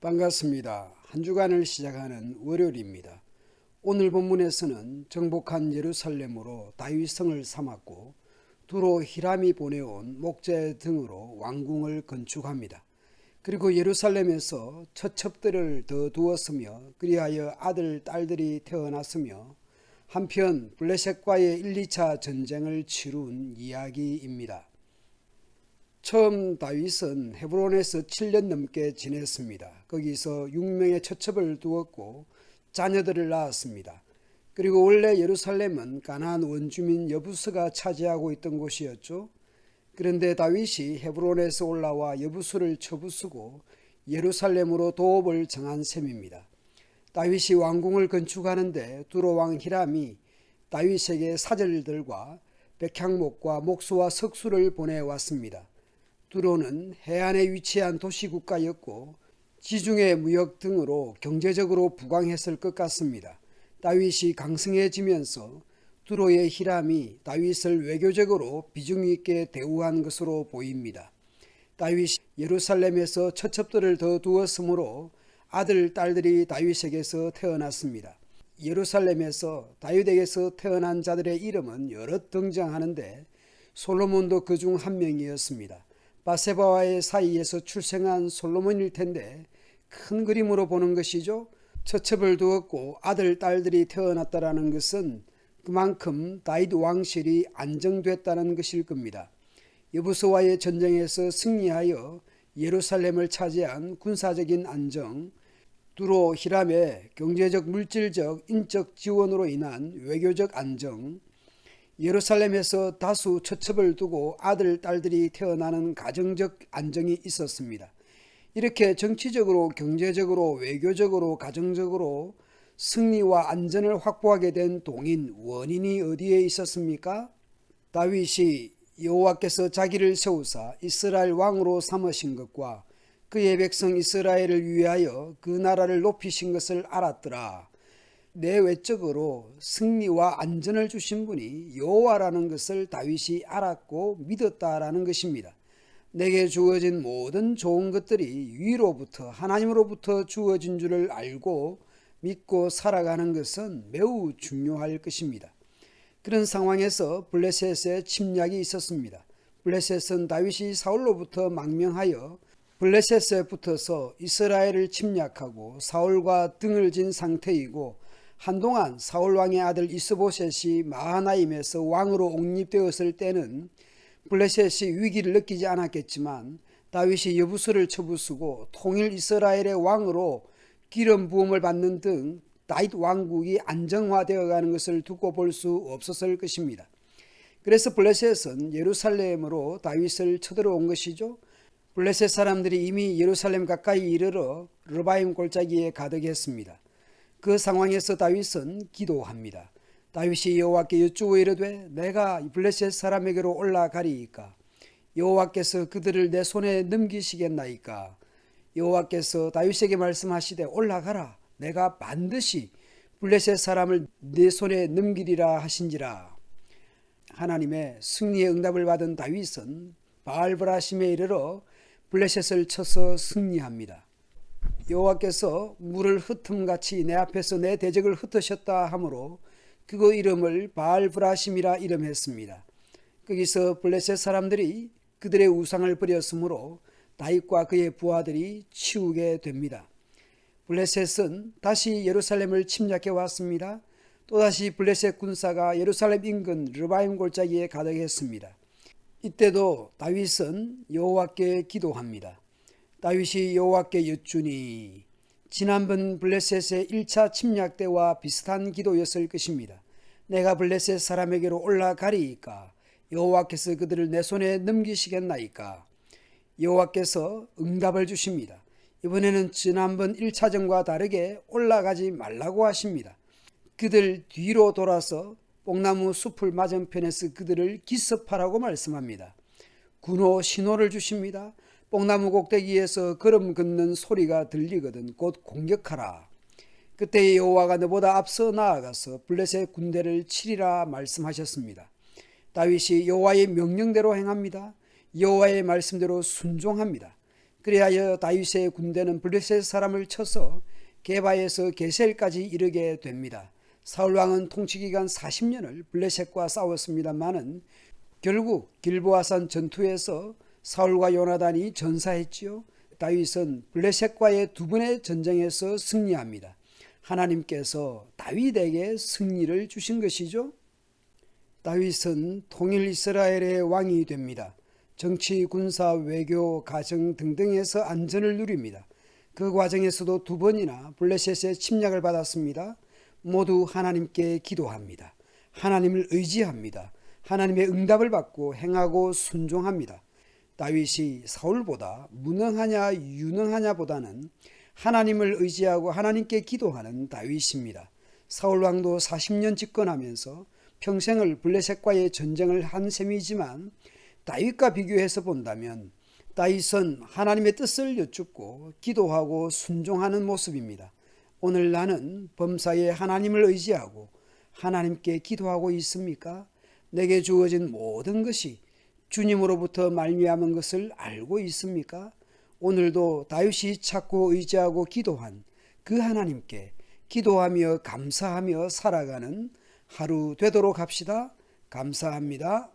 반갑습니다. 한 주간을 시작하는 월요일입니다. 오늘 본문에서는 정복한 예루살렘으로 다윗성을 삼았고 두로 히람이 보내온 목재 등으로 왕궁을 건축합니다. 그리고 예루살렘에서 처첩들을 더 두었으며 그리하여 아들 딸들이 태어났으며 한편 블레셋과의 1, 2차 전쟁을 치룬 이야기입니다. 처음 다윗은 헤브론에서 7년 넘게 지냈습니다. 거기서 6명의 처첩을 두었고 자녀들을 낳았습니다. 그리고 원래 예루살렘은 가나안 원주민 여부스가 차지하고 있던 곳이었죠. 그런데 다윗이 헤브론에서 올라와 여부스를 쳐부수고 예루살렘으로 도읍을 정한 셈입니다. 다윗이 왕궁을 건축하는데 두로 왕 히람이 다윗에게 사절들과 백향목과 목수와 석수를 보내왔습니다. 두로는 해안에 위치한 도시국가였고 지중해 무역 등으로 경제적으로 부강했을 것 같습니다. 다윗이 강성해지면서 두로의 히람이 다윗을 외교적으로 비중 있게 대우한 것으로 보입니다. 다윗이 예루살렘에서 처첩들을 더 두었으므로 아들, 딸들이 다윗에게서 태어났습니다. 예루살렘에서 다윗에게서 태어난 자들의 이름은 여럿 등장하는데 솔로몬도 그중 한 명이었습니다. 바세바와의 사이에서 출생한 솔로몬일 텐데 큰 그림으로 보는 것이죠. 처첩을 두었고 아들, 딸들이 태어났다는 것은 그만큼 다윗 왕실이 안정됐다는 것일 겁니다. 여부스와의 전쟁에서 승리하여 예루살렘을 차지한 군사적인 안정, 두로 히람의 경제적, 물질적, 인적 지원으로 인한 외교적 안정, 예루살렘에서 다수 처첩을 두고 아들, 딸들이 태어나는 가정적 안정이 있었습니다. 이렇게 정치적으로, 경제적으로, 외교적으로, 가정적으로 승리와 안전을 확보하게 된 동인, 원인이 어디에 있었습니까? 다윗이 여호와께서 자기를 세우사 이스라엘 왕으로 삼으신 것과 그의 백성 이스라엘을 위하여 그 나라를 높이신 것을 알았더라. 내외적으로 승리와 안전을 주신 분이 여호와라는 것을 다윗이 알았고 믿었다라는 것입니다. 내게 주어진 모든 좋은 것들이 위로부터 하나님으로부터 주어진 줄을 알고 믿고 살아가는 것은 매우 중요할 것입니다. 그런 상황에서 블레셋의 침략이 있었습니다. 블레셋은 다윗이 사울로부터 망명하여 블레셋에 붙어서 이스라엘을 침략하고 사울과 등을 진 상태이고 한동안 사울왕의 아들 이스보셋이 마하나임에서 왕으로 옹립되었을 때는 블레셋이 위기를 느끼지 않았겠지만 다윗이 여부스를 쳐부수고 통일 이스라엘의 왕으로 기름 부음을 받는 등 다윗 왕국이 안정화되어 가는 것을 두고 볼 수 없었을 것입니다. 그래서 블레셋은 예루살렘으로 다윗을 쳐들어온 것이죠. 블레셋 사람들이 이미 예루살렘 가까이 이르러 르바임 골짜기에 가득했습니다. 그 상황에서 다윗은 기도합니다. 다윗이 여호와께 여쭈어 이르되 내가 블레셋 사람에게로 올라가리이까? 여호와께서 그들을 내 손에 넘기시겠나이까? 여호와께서 다윗에게 말씀하시되 올라가라. 내가 반드시 블레셋 사람을 내 손에 넘기리라 하신지라. 하나님의 승리의 응답을 받은 다윗은 바알브라심에 이르러 블레셋을 쳐서 승리합니다. 여호와께서 물을 흩음같이 내 앞에서 내 대적을 흩으셨다 하므로 그거 이름을 바알브라심이라 이름했습니다. 거기서 블레셋 사람들이 그들의 우상을 버렸으므로 다윗과 그의 부하들이 치우게 됩니다. 블레셋은 다시 예루살렘을 침략해 왔습니다. 또다시 블레셋 군사가 예루살렘 인근 르바임 골짜기에 가득했습니다. 이때도 다윗은 여호와께 기도합니다. 다윗이 여호와께 여쭈니 지난번 블레셋의 1차 침략 때와 비슷한 기도였을 것입니다. 내가 블레셋 사람에게로 올라가리이까? 여호와께서 그들을 내 손에 넘기시겠나이까? 여호와께서 응답을 주십니다. 이번에는 지난번 1차전과 다르게 올라가지 말라고 하십니다. 그들 뒤로 돌아서 뽕나무 숲을 맞은편에서 그들을 기습하라고 말씀합니다. 군호 신호를 주십니다. 뽕나무 꼭대기에서 걸음 걷는 소리가 들리거든 곧 공격하라. 그때 여호와가 너보다 앞서 나아가서 블레셋 군대를 치리라 말씀하셨습니다. 다윗이 여호와의 명령대로 행합니다. 여호와의 말씀대로 순종합니다. 그리하여 다윗의 군대는 블레셋 사람을 쳐서 게바에서 게셀까지 이르게 됩니다. 사울 왕은 통치기간 40년을 블레셋과 싸웠습니다마는 결국 길보아산 전투에서 사울과 요나단이 전사했지요. 다윗은 블레셋과의 두 번의 전쟁에서 승리합니다. 하나님께서 다윗에게 승리를 주신 것이죠. 다윗은 통일 이스라엘의 왕이 됩니다. 정치, 군사, 외교, 가정 등등에서 안전을 누립니다. 그 과정에서도 두 번이나 블레셋의 침략을 받았습니다. 모두 하나님께 기도합니다. 하나님을 의지합니다. 하나님의 응답을 받고 행하고 순종합니다. 다윗이 사울보다 무능하냐 유능하냐보다는 하나님을 의지하고 하나님께 기도하는 다윗입니다. 사울왕도 40년 집권하면서 평생을 블레셋과의 전쟁을 한 셈이지만 다윗과 비교해서 본다면 다윗은 하나님의 뜻을 여쭙고 기도하고 순종하는 모습입니다. 오늘 나는 범사에 하나님을 의지하고 하나님께 기도하고 있습니까? 내게 주어진 모든 것이 주님으로부터 말미암은 것을 알고 있습니까? 오늘도 다윗이 찾고 의지하고 기도한 그 하나님께 기도하며 감사하며 살아가는 하루 되도록 합시다. 감사합니다.